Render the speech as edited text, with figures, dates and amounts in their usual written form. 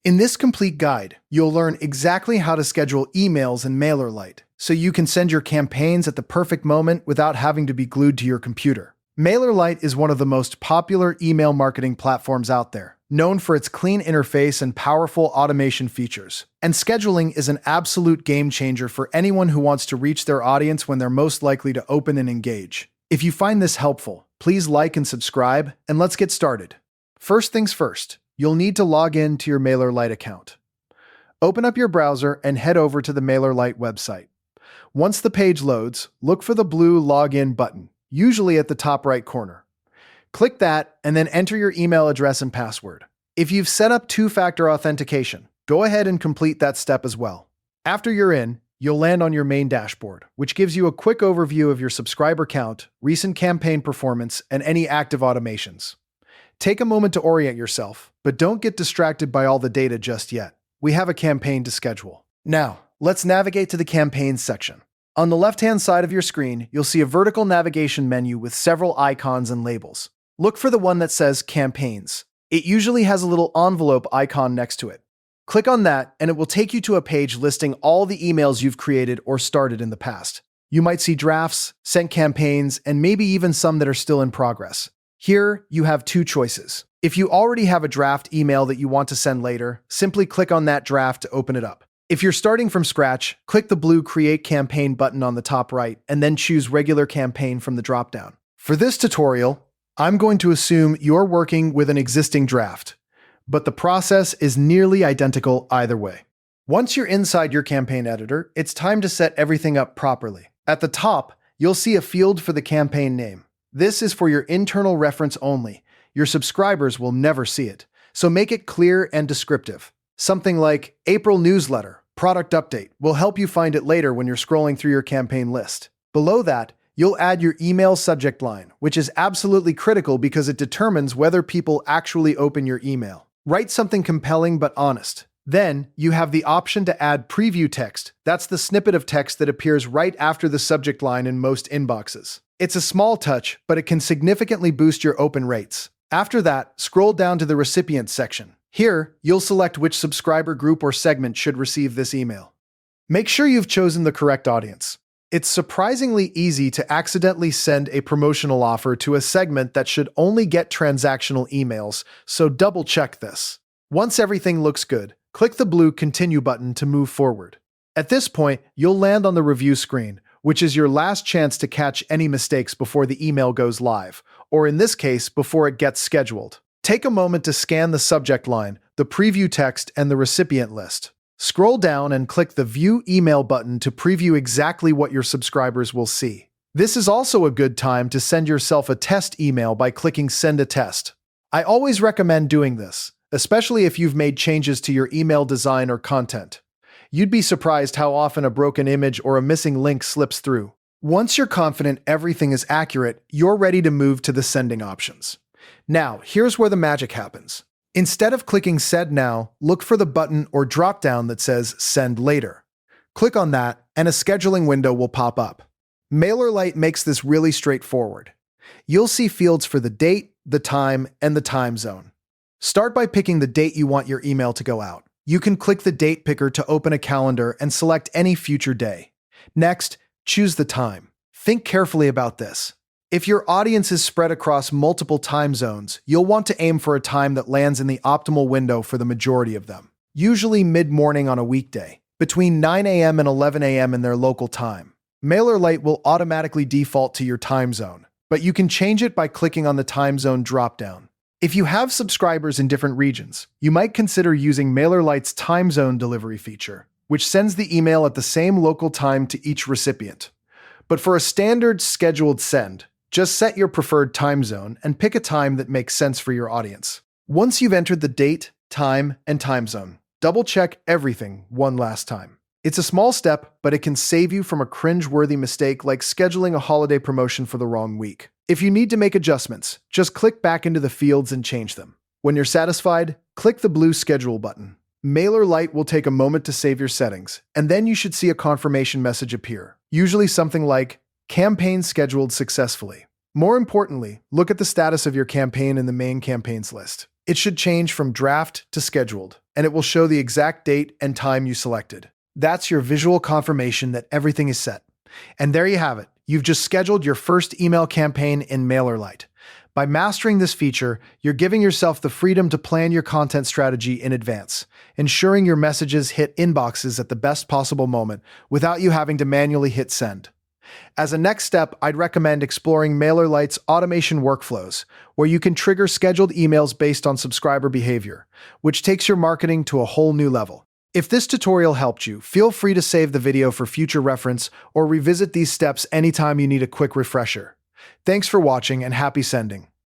In this complete guide, you'll learn exactly how to schedule emails in MailerLite, so you can send your campaigns at the perfect moment without having to be glued to your computer. MailerLite is one of the most popular email marketing platforms out there, known for its clean interface and powerful automation features. And scheduling is an absolute game changer for anyone who wants to reach their audience when they're most likely to open and engage. If you find this helpful, please like and subscribe, and let's get started. First things first, you'll need to log in to your MailerLite account. Open up your browser and head over to the MailerLite website. Once the page loads, look for the blue Login button, usually at the top right corner. Click that and then enter your email address and password. If you've set up two-factor authentication, go ahead and complete that step as well. After you're in, you'll land on your main dashboard, which gives you a quick overview of your subscriber count, recent campaign performance, and any active automations. Take a moment to orient yourself, but don't get distracted by all the data just yet. We have a campaign to schedule. Now, let's navigate to the campaigns section. On the left-hand side of your screen, you'll see a vertical navigation menu with several icons and labels. Look for the one that says Campaigns. It usually has a little envelope icon next to it. Click on that, and it will take you to a page listing all the emails you've created or started in the past. You might see drafts, sent campaigns, and maybe even some that are still in progress. Here, you have two choices. If you already have a draft email that you want to send later, simply click on that draft to open it up. If you're starting from scratch, click the blue Create Campaign button on the top right, and then choose Regular Campaign from the dropdown. For this tutorial, I'm going to assume you're working with an existing draft, but the process is nearly identical either way. Once you're inside your campaign editor, it's time to set everything up properly. At the top, you'll see a field for the campaign name. This is for your internal reference only. Your subscribers will never see it, so make it clear and descriptive. Something like April Newsletter, Product Update will help you find it later when you're scrolling through your campaign list. Below that, you'll add your email subject line, which is absolutely critical because it determines whether people actually open your email. Write something compelling but honest. Then, you have the option to add preview text. That's the snippet of text that appears right after the subject line in most inboxes. It's a small touch, but it can significantly boost your open rates. After that, scroll down to the recipient section. Here, you'll select which subscriber group or segment should receive this email. Make sure you've chosen the correct audience. It's surprisingly easy to accidentally send a promotional offer to a segment that should only get transactional emails, so double-check this. Once everything looks good, click the blue Continue button to move forward. At this point, you'll land on the review screen, which is your last chance to catch any mistakes before the email goes live, or in this case, before it gets scheduled. Take a moment to scan the subject line, the preview text, and the recipient list. Scroll down and click the View Email button to preview exactly what your subscribers will see. This is also a good time to send yourself a test email by clicking Send a Test. I always recommend doing this, especially if you've made changes to your email design or content. You'd be surprised how often a broken image or a missing link slips through. Once you're confident everything is accurate, you're ready to move to the sending options. Now, here's where the magic happens. Instead of clicking Send Now, look for the button or drop-down that says Send Later. Click on that, and a scheduling window will pop up. MailerLite makes this really straightforward. You'll see fields for the date, the time, and the time zone. Start by picking the date you want your email to go out. You can click the date picker to open a calendar and select any future day. Next, choose the time. Think carefully about this. If your audience is spread across multiple time zones, you'll want to aim for a time that lands in the optimal window for the majority of them, usually mid-morning on a weekday, between 9 a.m. and 11 a.m. in their local time. MailerLite will automatically default to your time zone, but you can change it by clicking on the time zone dropdown. If you have subscribers in different regions, you might consider using MailerLite's time zone delivery feature, which sends the email at the same local time to each recipient. But for a standard scheduled send, just set your preferred time zone and pick a time that makes sense for your audience. Once you've entered the date, time, and time zone, double-check everything one last time. It's a small step, but it can save you from a cringe-worthy mistake like scheduling a holiday promotion for the wrong week. If you need to make adjustments, just click back into the fields and change them. When you're satisfied, click the blue Schedule button. MailerLite will take a moment to save your settings, and then you should see a confirmation message appear, usually something like, Campaign scheduled successfully. More importantly, look at the status of your campaign in the main campaigns list. It should change from draft to scheduled, and it will show the exact date and time you selected. That's your visual confirmation that everything is set. And there you have it. You've just scheduled your first email campaign in MailerLite. By mastering this feature, you're giving yourself the freedom to plan your content strategy in advance, ensuring your messages hit inboxes at the best possible moment without you having to manually hit send. As a next step, I'd recommend exploring MailerLite's automation workflows, where you can trigger scheduled emails based on subscriber behavior, which takes your marketing to a whole new level. If this tutorial helped you, feel free to save the video for future reference or revisit these steps anytime you need a quick refresher. Thanks for watching and happy sending.